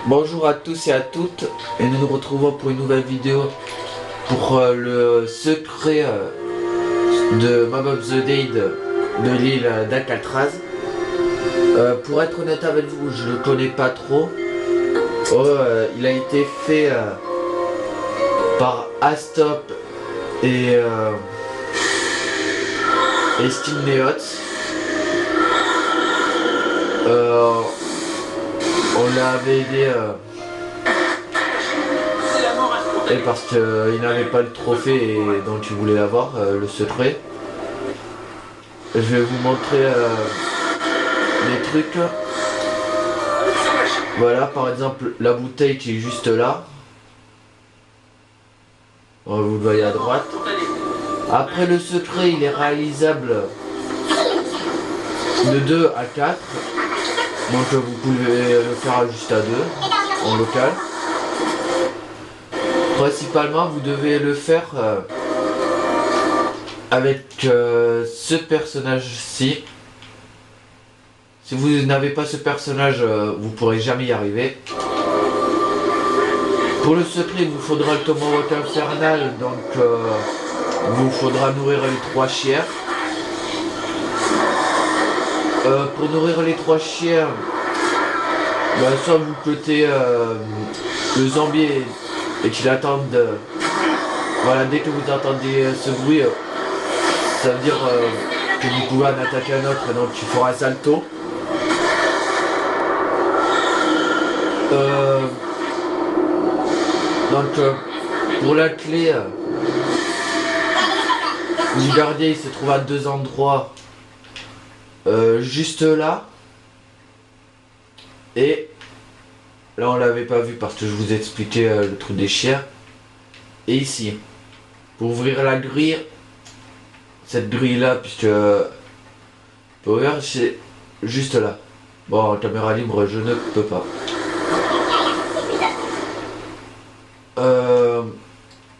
Bonjour à tous et à toutes, et nous nous retrouvons pour une nouvelle vidéo pour le secret de Mob of the Dead de l'île d'Alcatraz. Pour être honnête avec vous, je le connais pas trop. Il a été fait par Astop et Steam Neots. On l'avait aidé et parce qu'il n'avait pas le trophée et donc il voulait l'avoir, le secret. Je vais vous montrer les trucs. Voilà, par exemple la bouteille qui est juste là. Vous le voyez à droite. Après, le secret il est réalisable de 2 à 4. Donc vous pouvez le faire juste à 2 en local. Principalement vous devez le faire avec ce personnage-ci. Si vous n'avez pas ce personnage, vous pourrez jamais y arriver. Pour le secret, il vous faudra le Tomahawk infernal, donc vous faudra nourrir les 3 chiens. Pour nourrir les 3 chiens, soit vous cotez le zombie et qu'il attende. Voilà, dès que vous entendez ce bruit, ça veut dire que vous pouvez en attaquer un autre, donc tu feras un salto. Pour la clé du gardien, il se trouve à 2 endroits. Juste là, et là on l'avait pas vu parce que je vous ai expliqué le truc des chiens, et ici pour ouvrir la grille, cette grille là, puisque pour ouvrir c'est juste là. Bon, en caméra libre je ne peux pas.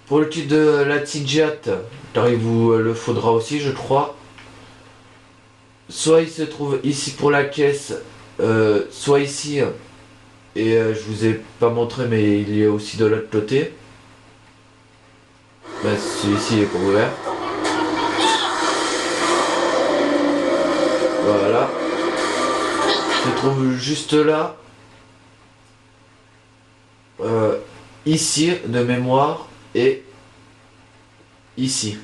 Pour le kit de la Tidjat, car il vous le faudra aussi je crois. Soit il se trouve ici pour la caisse, soit ici, et je vous ai pas montré mais il y a aussi de l'autre côté. Celui-ci est pour ouvert. Voilà. Il se trouve juste là. Ici de mémoire et ici.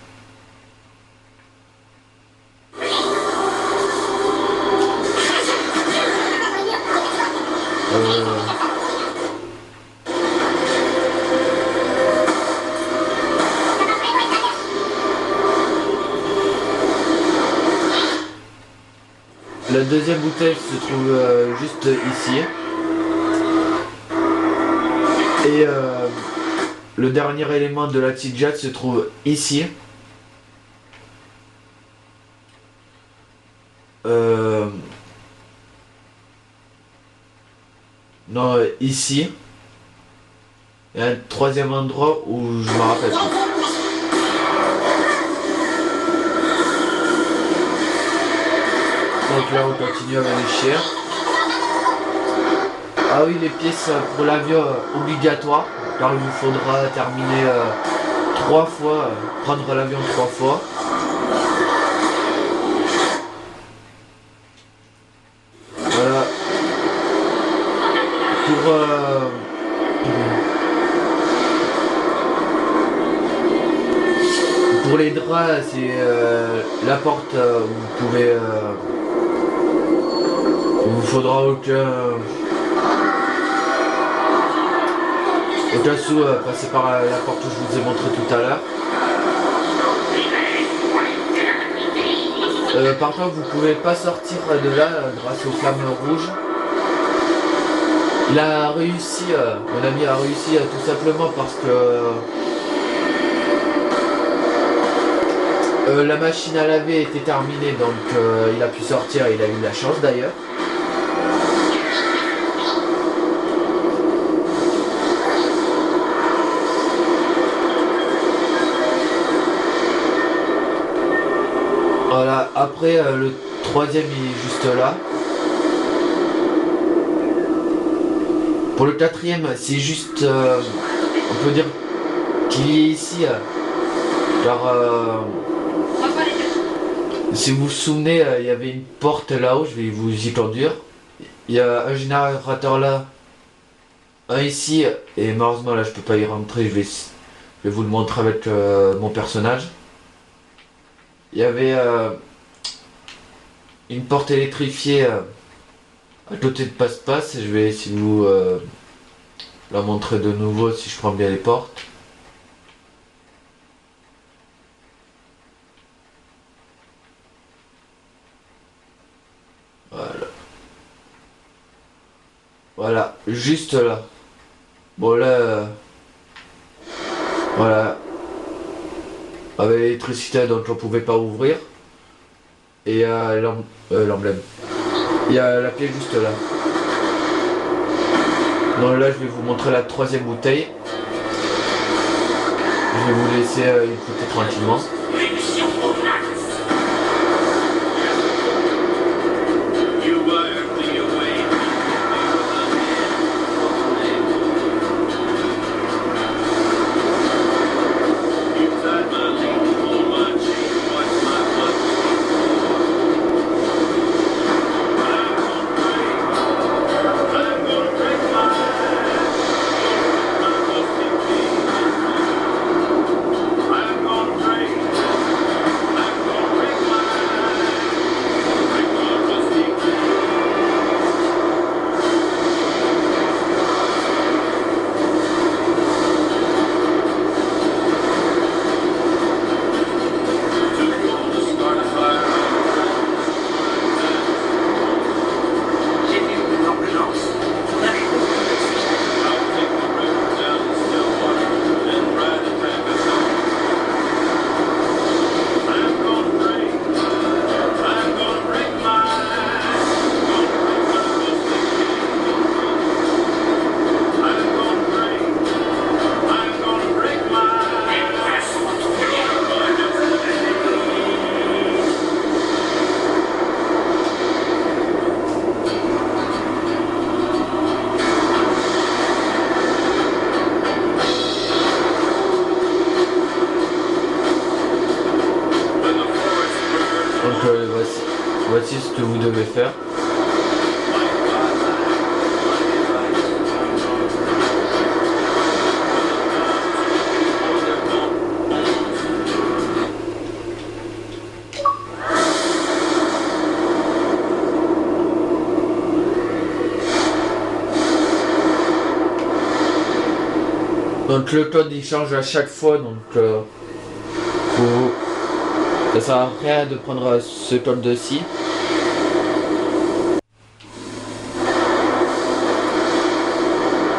La deuxième bouteille se trouve juste ici. Et le dernier élément de la Tidjat se trouve ici. Non, ici. Il y a un troisième endroit où je me rappelle plus. Donc là on continue avec les chiens. Ah oui, les pièces pour l'avion obligatoires, car il vous faudra terminer 3 fois, prendre l'avion 3 fois. Voilà. Pour les draps, c'est la porte où vous pouvez. Il vous faudra aucun sou passer par la porte que je vous ai montré tout à l'heure. Par contre, vous pouvez pas sortir de là grâce aux flammes rouges. Il a réussi, mon ami a réussi tout simplement parce que la machine à laver était terminée, donc il a pu sortir, il a eu de la chance d'ailleurs. Voilà, après le troisième il est juste là. Pour le quatrième, c'est juste, on peut dire qu'il est ici, car si vous vous souvenez, il y avait une porte là-haut, je vais vous y conduire. Il y a un générateur là, un ici, et malheureusement là je peux pas y rentrer, je vais vous le montrer avec mon personnage. Il y avait une porte électrifiée à côté de passe-passe, et je vais essayer de vous la montrer de nouveau si je prends bien les portes. Voilà. Voilà, juste là. Bon là, voilà. Avec l'électricité, donc on pouvait pas ouvrir. Et l'emblème. Il y a la clé juste là. Donc là, je vais vous montrer la troisième bouteille. Je vais vous laisser écouter tranquillement. Voici ce que vous devez faire. Donc le code il change à chaque fois, donc ça sert à rien de prendre ce code-ci.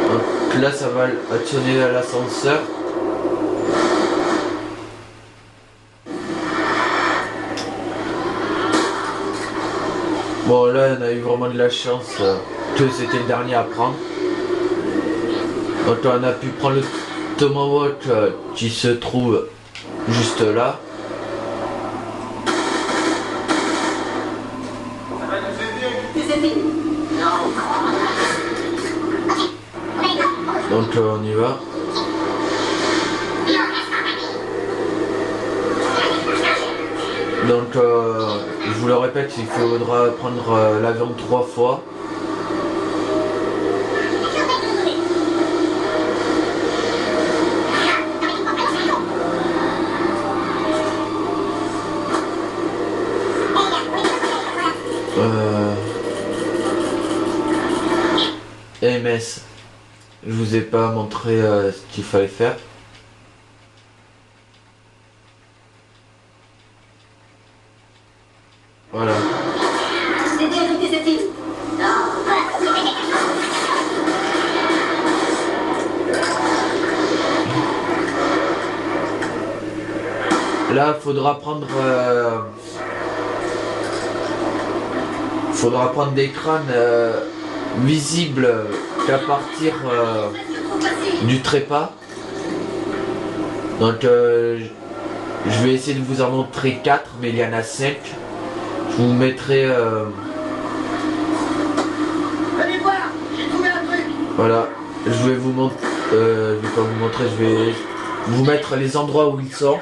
Donc là ça va actionner l'ascenseur. Bon là on a eu vraiment de la chance que c'était le dernier à prendre. Donc on a pu prendre le Tomahawk qui se trouve juste là. Donc on y va. Donc je vous le répète, il faudra prendre l'avion 3 fois. MS, je vous ai pas montré ce qu'il fallait faire. Voilà. Là, faudra prendre des crânes visibles qu'à partir du trépas. Donc je vais essayer de vous en montrer 4, mais il y en a 5. Je vous mettrai Allez voir, j'ai trouvé un truc. Voilà, je vais vous montrer, je vais pas vous montrer, je vais vous mettre les endroits où ils sont.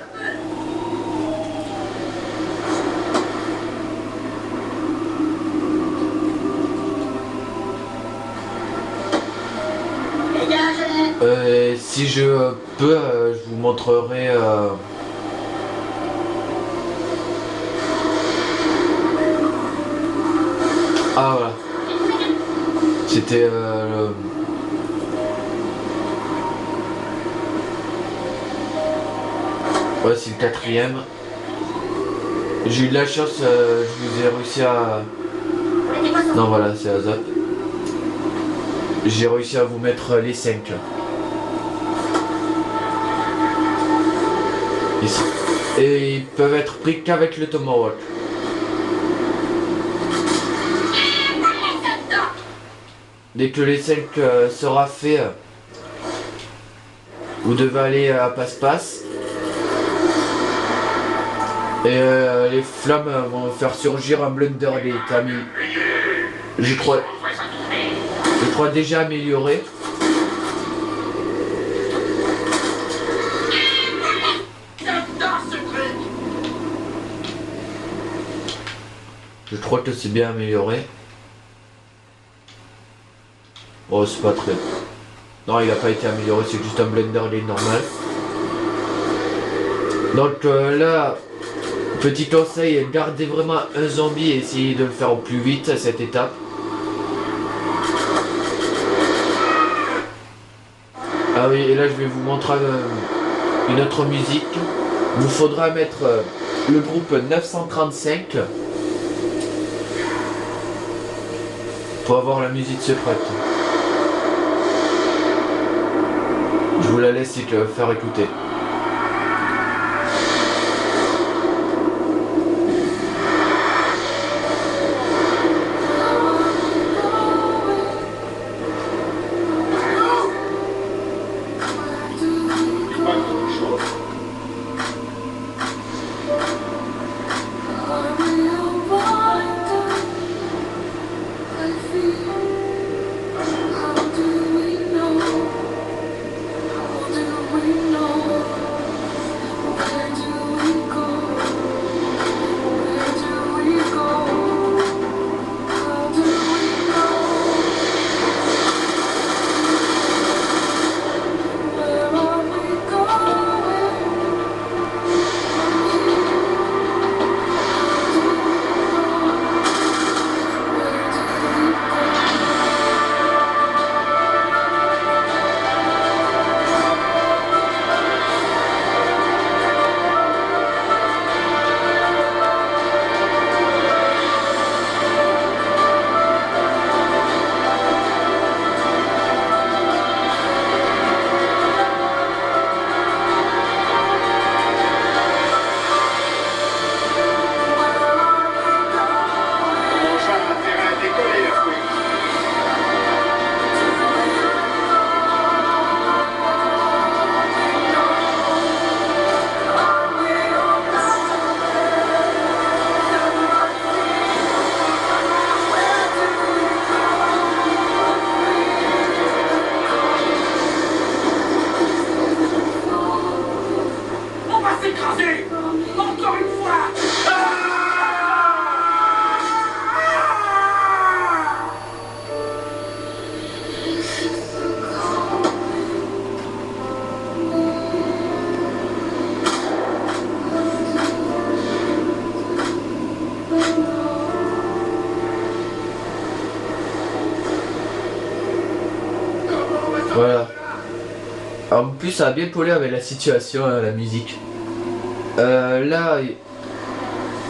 Si je peux, je vous montrerai. Ah voilà. C'était ouais, c'est le quatrième. J'ai eu de la chance, je vous ai réussi à... Non voilà, c'est Azap. J'ai réussi à vous mettre les 5 là. Ici. Et ils peuvent être pris qu'avec le Tomahawk. Dès que les 5 sera fait, vous devez aller à passe-passe. Et les flammes vont faire surgir un Blunder des Tamis. Je crois déjà amélioré. Je crois que c'est bien amélioré. Oh, c'est pas très... Non, il a pas été amélioré, c'est juste un Blender, il est normal. Donc là, petit conseil, gardez vraiment un zombie et essayez de le faire au plus vite à cette étape. Ah oui, et là je vais vous montrer une autre musique. Il vous faudra mettre le groupe 935 pour avoir la musique secrète. Je vous la laisse faire écouter. Encore une fois. Voilà. En plus, ça a bien collé avec la situation, hein, la musique. Là,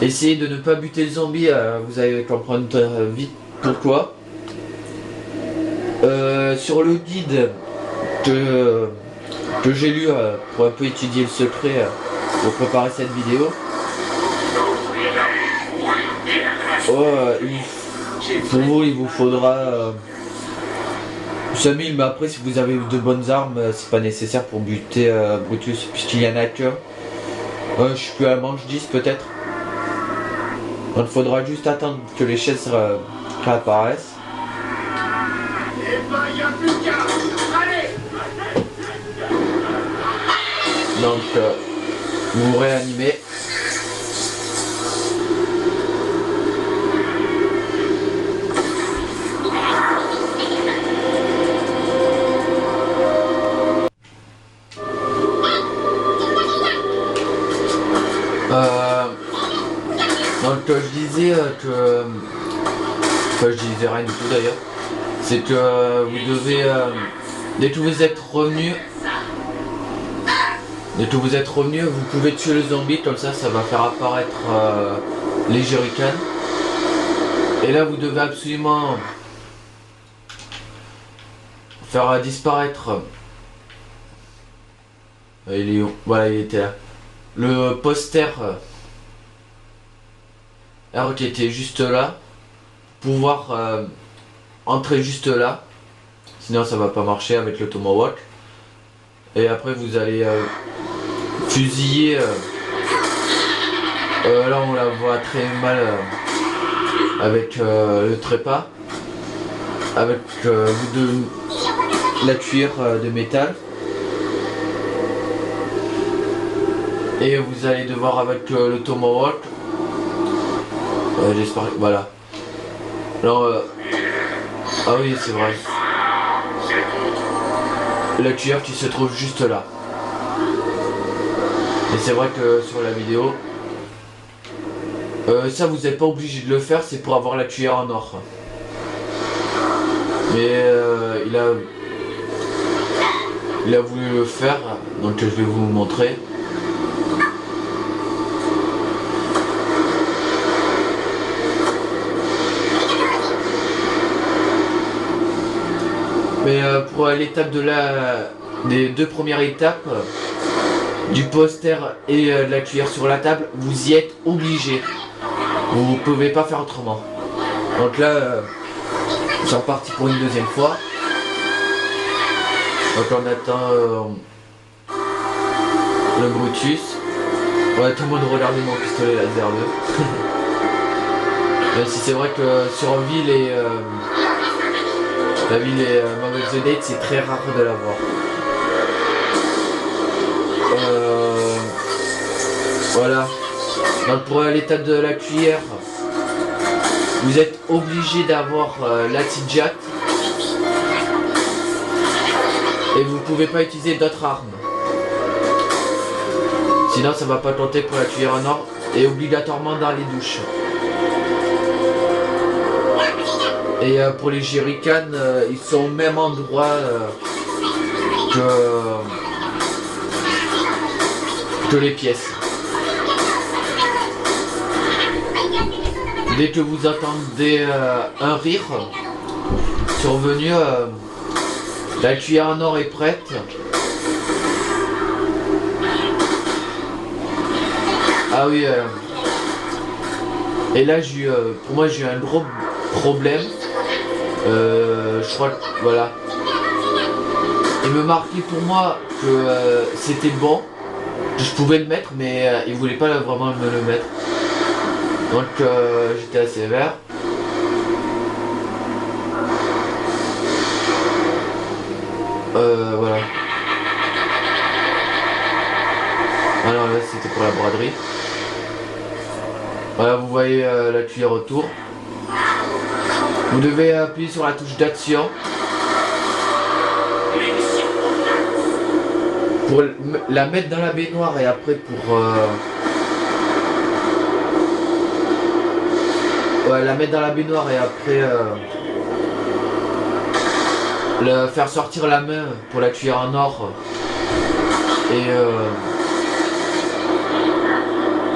essayez de ne pas buter le zombie, vous allez comprendre vite pourquoi. Sur le guide que j'ai lu pour un peu étudier le secret pour préparer cette vidéo, pour vous il vous faudra 5000, mais après si vous avez de bonnes armes, c'est pas nécessaire pour buter Brutus puisqu'il y en a que. Je suis plus à manche 10 peut-être. Donc il faudra juste attendre que les chaises réapparaissent. Eh ben, y a plus qu'à Donc vous réanimez. Donc je disais que... Enfin je disais rien du tout d'ailleurs. C'est que vous devez... dès que vous êtes revenu... vous pouvez tuer le zombie, comme ça va faire apparaître les jerrycans. Et là vous devez absolument faire disparaître... il est où? Voilà, il était là. Le poster R qui était juste là. Pouvoir entrer juste là. Sinon ça va pas marcher avec le tomahawk. Et après vous allez fusiller. Là on la voit très mal avec le trépas. Avec la cuillère de métal. Et vous allez devoir avec le tomahawk. J'espère que... Voilà. Alors, ah oui, c'est vrai. La cuillère qui se trouve juste là. Et c'est vrai que sur la vidéo, ça vous n'êtes pas obligé de le faire, c'est pour avoir la cuillère en or. Mais il a voulu le faire, donc je vais vous montrer. Mais pour l'étape des deux premières étapes, du poster et de la cuillère sur la table, vous y êtes obligé. Vous pouvez pas faire autrement. Donc là, c'est reparti pour une deuxième fois. Donc on attend le Brutus. Ouais, tout le monde regarde mon pistolet laser 2. Même si c'est vrai que sur ville et... la ville et Mob of the Dead, c'est très rare de l'avoir. Voilà. Donc pour l'étape de la cuillère, vous êtes obligé d'avoir la T-Jack. Et vous pouvez pas utiliser d'autres armes. Sinon ça va pas compter pour la cuillère en or. Et obligatoirement dans les douches. Et pour les jerrycans, ils sont au même endroit que les pièces. Dès que vous entendez un rire survenu, la cuillère en or est prête. Ah oui. Et là, pour moi, j'ai eu un gros problème. Je crois que voilà. Il me marquait pour moi que c'était bon, que je pouvais le mettre, mais il voulait pas vraiment me le mettre. Donc j'étais assez sévère. Voilà. Alors là c'était pour la braderie. Voilà, vous voyez la cuillère autour. Vous devez appuyer sur la touche d'action pour la mettre dans la baignoire et après pour ouais, la mettre dans la baignoire et après faire sortir la main pour la cuillère en or et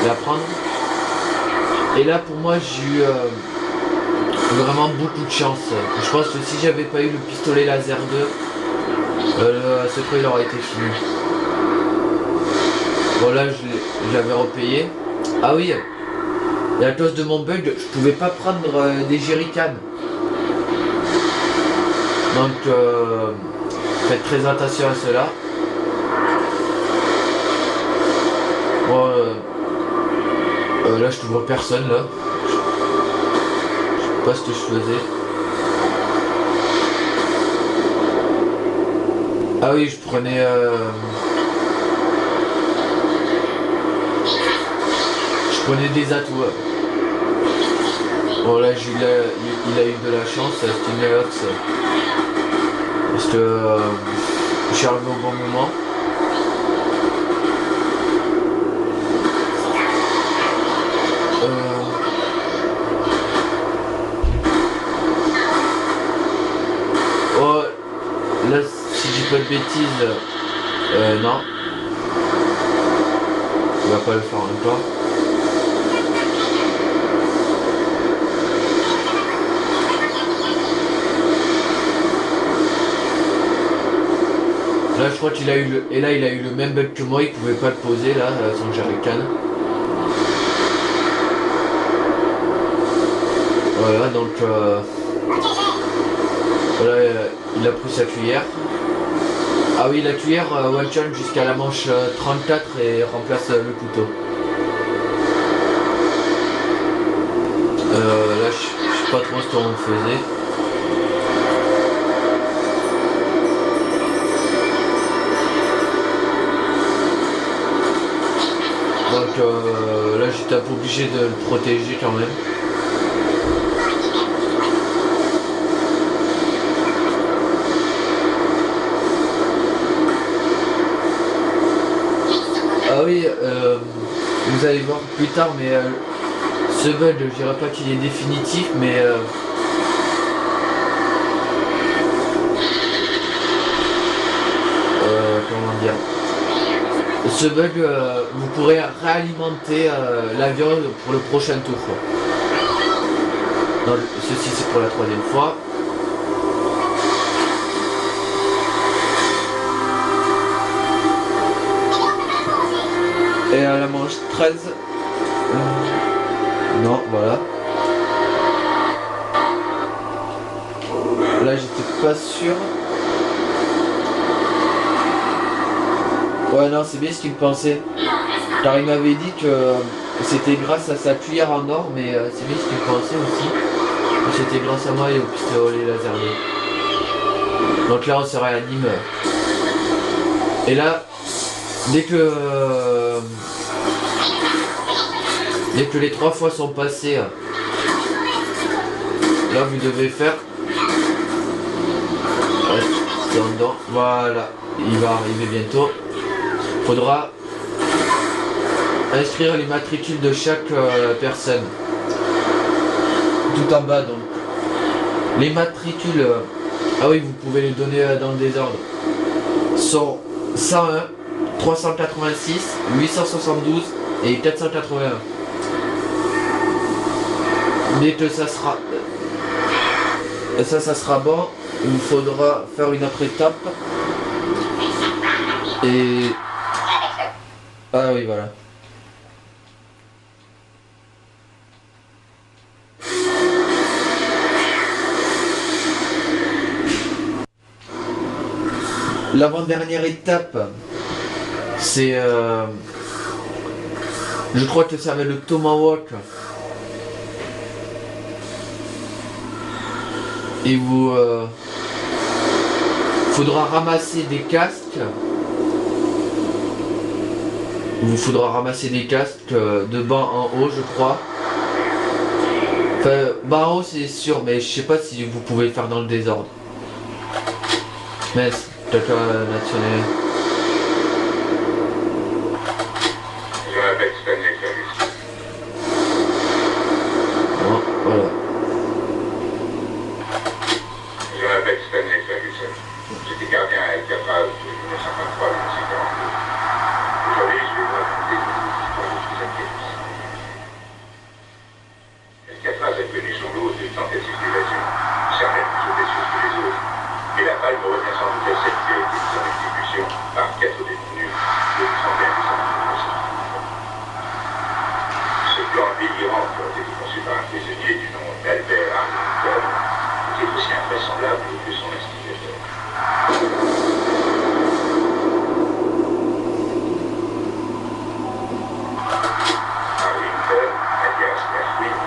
la prendre. Et là pour moi j'ai eu vraiment beaucoup de chance. Je pense que si j'avais pas eu le pistolet laser 2, le secret il aurait été fini. Bon là je l'avais repayé. Ah oui, et à cause de mon bug, je pouvais pas prendre des jerrycans. Donc faites très attention à cela. Bon, là je trouve personne là. Je sais pas ce que je faisais. Ah oui, je prenais Prenez des atouts. Bon là il a eu de la chance, Stingers. Parce que je suis arrivé au bon moment. Oh, là si je dis pas de bêtises, non. On va pas le faire en même temps. Là je crois qu'il a eu le. Et là il a eu le même bug que moi, il pouvait pas le poser là, son jerrycan. Voilà donc voilà, il a pris sa cuillère. Ah oui la cuillère one shot jusqu'à la manche 34 et remplace le couteau. Là je sais pas trop ce qu'on faisait. Donc là j'étais un peu obligé de le protéger quand même. Ah oui, vous allez voir plus tard, mais ce bug, je dirais pas qu'il est définitif, mais comment dire, ce bug, vous pourrez réalimenter l'avion pour le prochain tour. Non, ceci c'est pour la troisième fois. Et à la manche 13, non, voilà. Là j'étais pas sûr. Ouais non c'est bien ce qu'il pensait. Car il m'avait dit que c'était grâce à sa cuillère en or, mais c'est bien ce qu'il pensait aussi. C'était grâce à moi et au pistolet laser. Donc là on se réanime. Et là, dès que les 3 fois sont passées, là vous devez faire. Voilà, il va arriver bientôt. Faudra inscrire les matricules de chaque personne. Tout en bas donc. Les matricules, ah oui vous pouvez les donner dans le désordre, sont 101, 386, 872 et 481. Dès que ça sera bon, il vous faudra faire une autre étape. Et ah oui voilà. L'avant-dernière étape, c'est je crois que ça va être le Tomahawk. Et vous faudra ramasser des casques. Il vous faudra ramasser des casques de bas en haut je crois. Enfin bas en haut c'est sûr, mais je sais pas si vous pouvez le faire dans le désordre. Mais quelqu'un national. Bon, voilà. Je m'appelle Stanley Ferguson. J'étais gardien à Alcatraz de 1953 à 1942. Aujourd'hui, je vais vous raconter une histoire de plus inquiétante. Alcatraz a connu son lot de tentatives d'évasion, certaines plus audacieuses que les autres. Mais la palme revient sans doute à celle qui a été mise en exécution par 4 détenus le 31 décembre 1960. Ce plan délirant qui a été conçu par un prisonnier du nom d'Albert Harrington était aussi invraisemblable que son instigateur. Harrington, alias Merwin.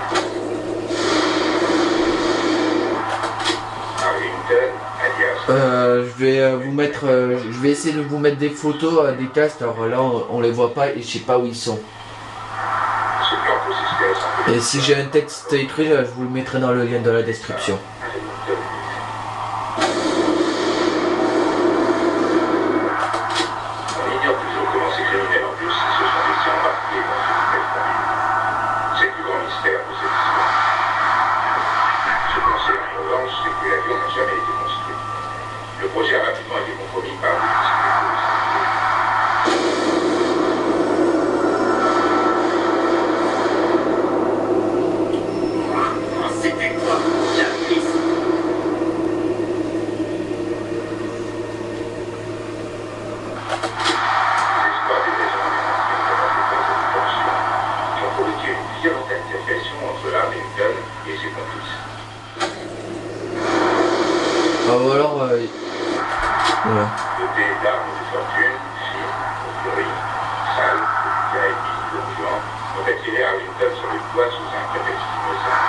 Harrington, alias... Je vais vous mettre, je vais essayer de vous mettre des photos des casques. Alors là on les voit pas et je sais pas où ils sont. Ce plan Et si j'ai un texte écrit, je vous le mettrai dans le lien de la description. On ignore toujours comment ces criminels en plus se sont laissés embarquer dans une telle combinaison. C'est le plus grand mystère de cette histoire. Ce qu'on sait en revanche, c'est que l'avion n'a jamais été construit. Le projet a rapidement été compromis par des C'était quoi, la piste? L'histoire des raisons des tensions qui ont provoqué une violente altercation entre Arlington et ses complices. Ou alors, voilà. Doté d'armes de fortune, filles, de furie, sales, de VIP, de mouvement, ont attiré Arlington sur le toit sous un prétexte innocent.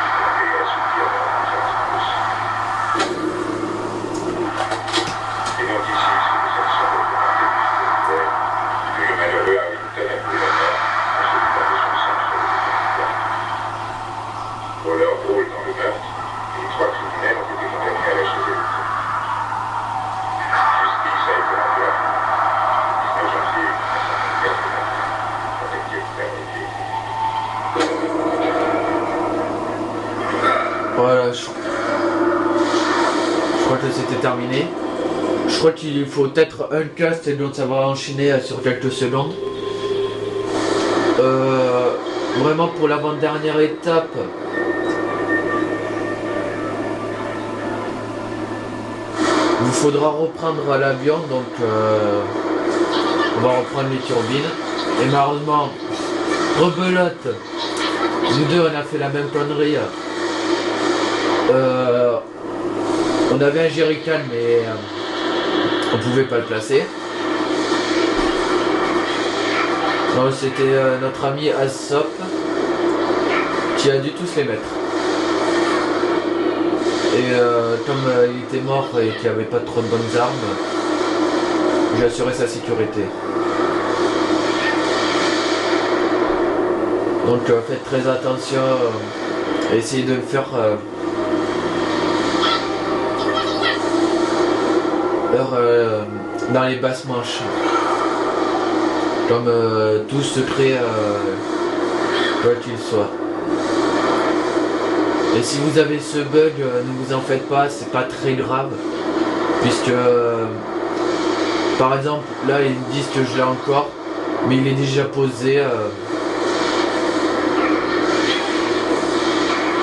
Ils ont fait assouplir leur conscience russe. Et donc ici, sous les sanctions représentées du militaire, que le malheureux Arlington a pris la mort en se livrant de son sang sur le dépositaire. Pour leur rôle dans le meurtre, les trois criminels ont été condamnés à la chaise électrique. Justice a été rendue à 19 janvier 1984, quand Exeter a été Voilà, je crois que c'était terminé. Je crois qu'il faut peut-être un cast et donc ça va enchaîner sur quelques secondes. Vraiment pour l'avant-dernière étape. Il vous faudra reprendre l'avion, donc on va reprendre les turbines. Et malheureusement, rebelote, nous deux on a fait la même connerie. On avait un jerrycan mais on pouvait pas le placer. Donc c'était notre ami Azsop qui a dû tous les mettre. Et comme il était mort et qu'il n'y avait pas trop de bonnes armes, j'ai assuré sa sécurité. Donc faites très attention, essayez de le faire dans les basses manches. Comme tout secret quoi qu'il soit. Et si vous avez ce bug, ne vous en faites pas, c'est pas très grave. Puisque par exemple là ils me disent que je l'ai encore, mais il est déjà posé.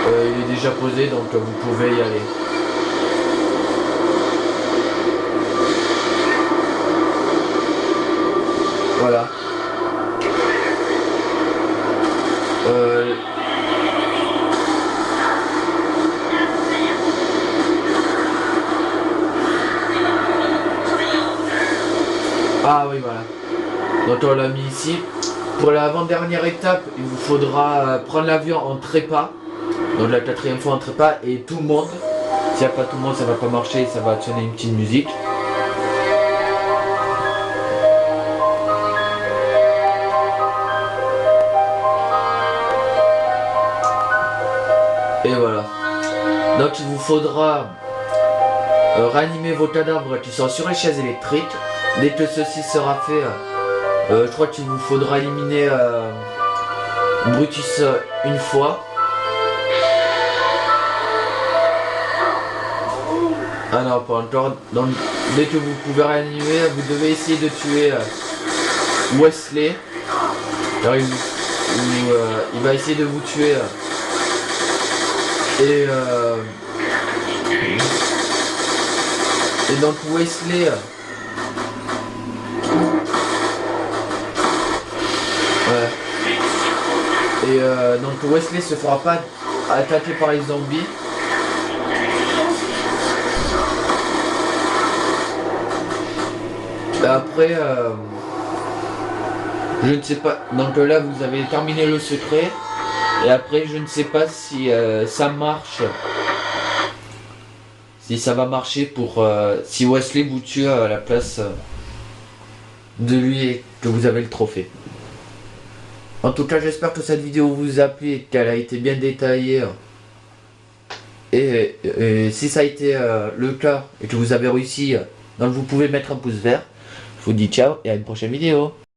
Il est déjà posé, donc vous pouvez y aller. Voilà. Ah oui, voilà. Donc on l'a mis ici. Pour l'avant-dernière étape, il vous faudra prendre l'avion en trépas. Donc la quatrième fois en trépas et tout le monde. S'il n'y a pas tout le monde, ça va pas marcher, ça va sonner une petite musique. Et voilà. Donc il vous faudra ranimer vos cadavres qui sont sur les chaises électriques. Dès que ceci sera fait, je crois qu'il vous faudra éliminer Brutus une fois. Ah non, pas encore. Donc, dès que vous pouvez réanimer, vous devez essayer de tuer Wesley. Alors, il va essayer de vous tuer. Et donc Wesley. Ouais. Et donc Wesley se fera pas attaquer par les zombies. Après, je ne sais pas. Donc là, vous avez terminé le secret. Et après, je ne sais pas si ça marche. Si ça va marcher pour si Wesley vous tue à la place de lui et que vous avez le trophée. En tout cas, j'espère que cette vidéo vous a plu, qu'elle a été bien détaillée. Et si ça a été le cas et que vous avez réussi, donc vous pouvez mettre un pouce vert. Je vous dis ciao et à une prochaine vidéo.